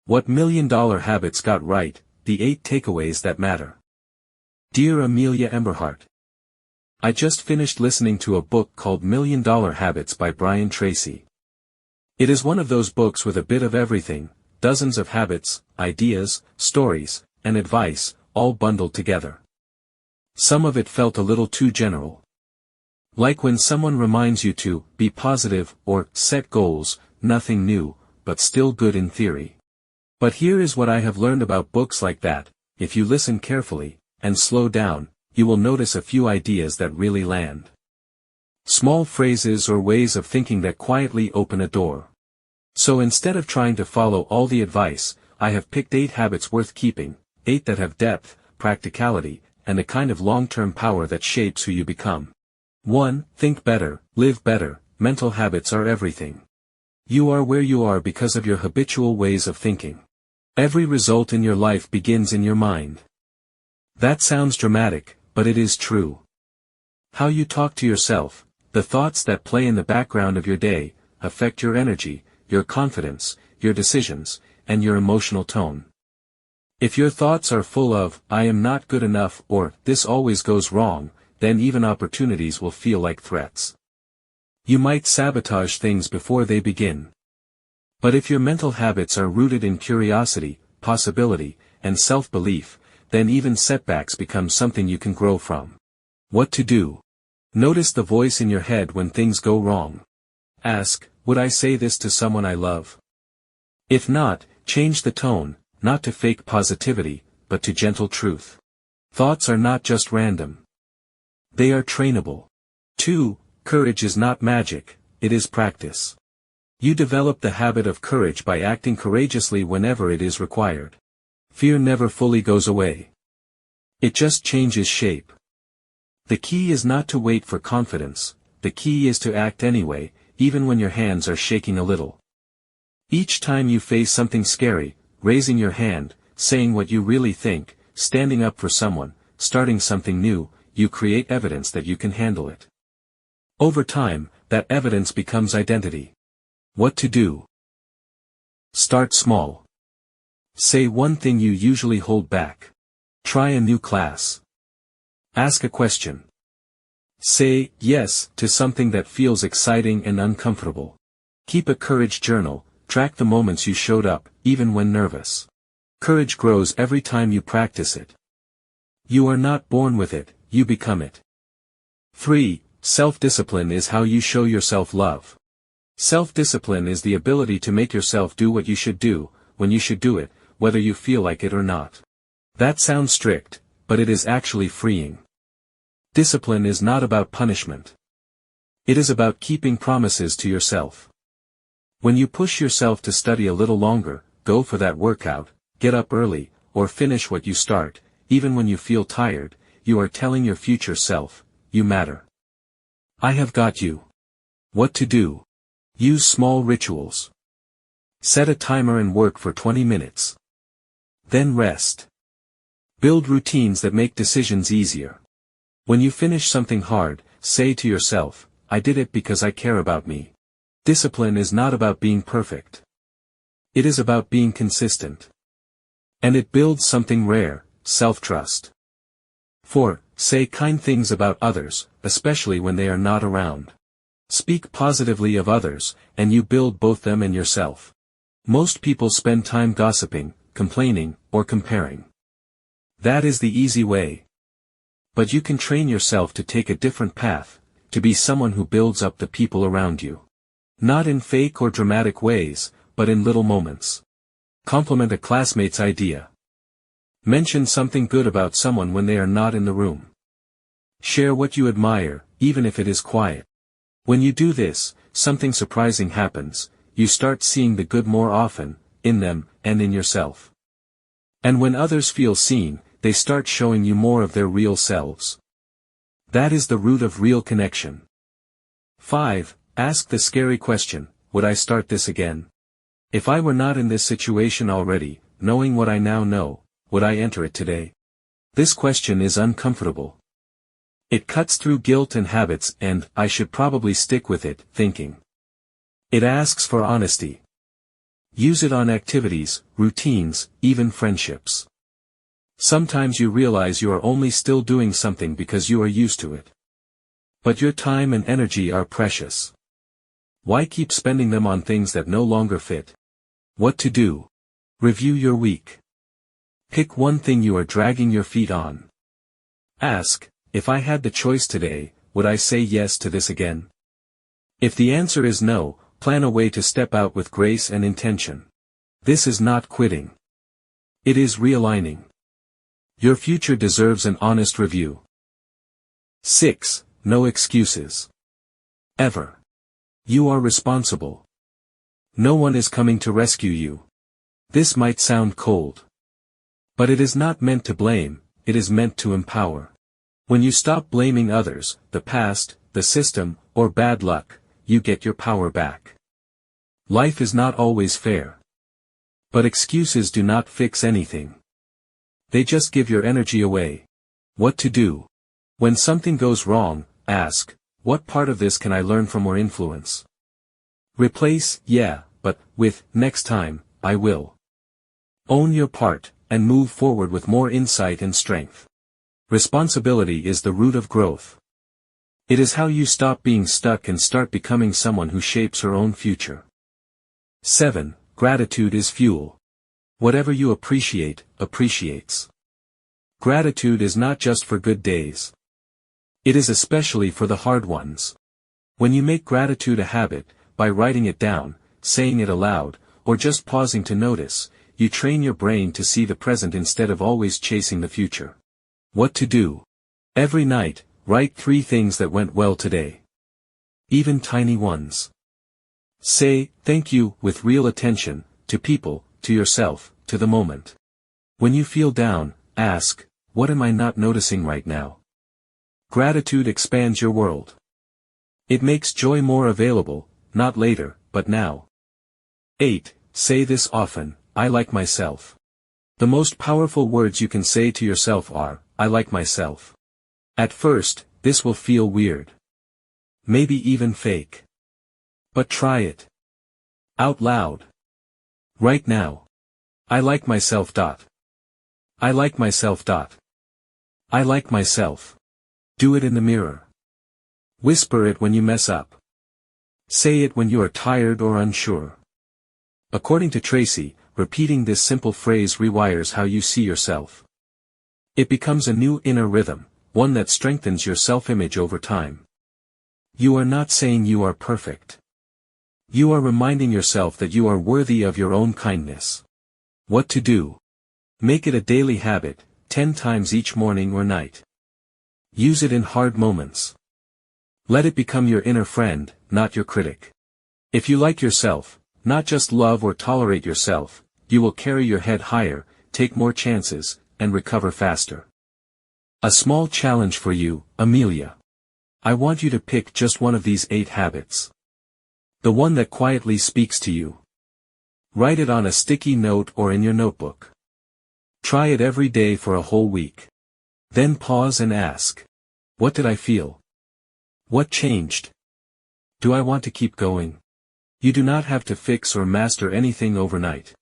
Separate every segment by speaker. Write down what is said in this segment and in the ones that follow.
Speaker 1: What $1,000,000 Habits Got Right, the 8 Takeaways That Matter. Dear Amelia Emberhart, I just finished listening to a book called $1,000,000 Habits by Brian Tracy. It is one of those books with a bit of everything, dozens of habits, ideas, stories, and advice, all bundled together. Some of it felt a little too general. Like when someone reminds you to be positive or set goals, nothing new, but still good in theory. But here is what I have learned about books like that: if you listen carefully, and slow down, you will notice a few ideas that really land. Small phrases or ways of thinking that quietly open a door. So instead of trying to follow all the advice, I have picked 8 habits worth keeping, 8 that have depth, practicality, and a kind of long-term power that shapes who you become. 1. Think better, live better. Mental habits are everything. You are where you are because of your habitual ways of thinking. Every result in your life begins in your mind. That sounds dramatic, but it is true. How you talk to yourself, the thoughts that play in the background of your day, affect your energy, your confidence, your decisions, and your emotional tone. If your thoughts are full of, "I am not good enough," or "this always goes wrong," then even opportunities will feel like threats. You might sabotage things before they begin. But if your mental habits are rooted in curiosity, possibility, and self-belief, then even setbacks become something you can grow from. What to do? Notice the voice in your head when things go wrong. Ask, would I say this to someone I love? If not, change the tone, not to fake positivity, but to gentle truth. Thoughts are not just random. They are trainable. 2. Courage is not magic, it is practice. You develop the habit of courage by acting courageously whenever it is required. Fear never fully goes away. It just changes shape. The key is not to wait for confidence, the key is to act anyway, even when your hands are shaking a little. Each time you face something scary, raising your hand, saying what you really think, standing up for someone, starting something new, you create evidence that you can handle it. Over time, that evidence becomes identity. What to do? Start small. Say one thing you usually hold back. Try a new class. Ask a question. Say yes to something that feels exciting and uncomfortable. Keep a courage journal, track the moments you showed up, even when nervous. Courage grows every time you practice it. You are not born with it, you become it. 3. Self-discipline is how you show yourself love. Self-discipline is the ability to make yourself do what you should do, when you should do it, whether you feel like it or not. That sounds strict, but it is actually freeing. Discipline is not about punishment. It is about keeping promises to yourself. When you push yourself to study a little longer, go for that workout, get up early, or finish what you start, even when you feel tired, you are telling your future self, you matter. I have got you. What to do? Use small rituals. Set a timer and work for 20 minutes. Then rest. Build routines that make decisions easier. When you finish something hard, say to yourself, I did it because I care about me. Discipline is not about being perfect. It is about being consistent. And it builds something rare, self-trust. 4. Say kind things about others, especially when they are not around. Speak positively of others, and you build both them and yourself. Most people spend time gossiping, complaining, or comparing. That is the easy way. But you can train yourself to take a different path, to be someone who builds up the people around you. Not in fake or dramatic ways, but in little moments. Compliment a classmate's idea. Mention something good about someone when they are not in the room. Share what you admire, even if it is quiet. When you do this, something surprising happens, you start seeing the good more often, in them, and in yourself. And when others feel seen, they start showing you more of their real selves. That is the root of real connection. 5. Ask the scary question, would I start this again? If I were not in this situation already, knowing what I now know, would I enter it today? This question is uncomfortable. It cuts through guilt and habits and, I should probably stick with it, thinking. It asks for honesty. Use it on activities, routines, even friendships. Sometimes you realize you are only still doing something because you are used to it. But your time and energy are precious. Why keep spending them on things that no longer fit? What to do? Review your week. Pick one thing you are dragging your feet on. Ask, if I had the choice today, would I say yes to this again? If the answer is no, plan a way to step out with grace and intention. This is not quitting. It is realigning. Your future deserves an honest review. 6. No excuses. Ever. You are responsible. No one is coming to rescue you. This might sound cold. But it is not meant to blame, it is meant to empower. When you stop blaming others, the past, the system, or bad luck, you get your power back. Life is not always fair. But excuses do not fix anything. They just give your energy away. What to do? When something goes wrong, ask, what part of this can I learn from or influence? Replace, yeah, but, with, next time, I will. Own your part, and move forward with more insight and strength. Responsibility is the root of growth. It is how you stop being stuck and start becoming someone who shapes her own future. 7. Gratitude is fuel. Whatever you appreciate, appreciates. Gratitude is not just for good days. It is especially for the hard ones. When you make gratitude a habit, by writing it down, saying it aloud, or just pausing to notice, you train your brain to see the present instead of always chasing the future. What to do? Every night, write 3 things that went well today. Even tiny ones. Say, thank you, with real attention, to people, to yourself, to the moment. When you feel down, ask, what am I not noticing right now? Gratitude expands your world. It makes joy more available, not later, but now. 8. Say this often, I like myself. The most powerful words you can say to yourself are, I like myself. At first, this will feel weird. Maybe even fake. But try it. Out loud. Right now. I like myself. I like myself. I like myself. Do it in the mirror. Whisper it when you mess up. Say it when you are tired or unsure. According to Tracy, repeating this simple phrase rewires how you see yourself. It becomes a new inner rhythm, one that strengthens your self-image over time. You are not saying you are perfect. You are reminding yourself that you are worthy of your own kindness. What to do? Make it a daily habit, 10 times each morning or night. Use it in hard moments. Let it become your inner friend, not your critic. If you like yourself, not just love or tolerate yourself, you will carry your head higher, take more chances, and recover faster. A small challenge for you, Amelia. I want you to pick just one of these 8 habits. The one that quietly speaks to you. Write it on a sticky note or in your notebook. Try it every day for a whole week. Then pause and ask, what did I feel? What changed? Do I want to keep going? You do not have to fix or master anything overnight.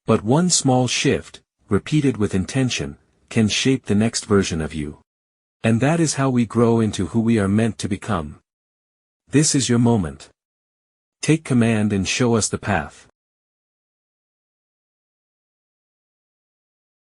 Speaker 1: But one small shift, repeated with intention, can shape the next version of you. And that is how we grow into who we are meant to become. This is your moment. Take command and show us the path.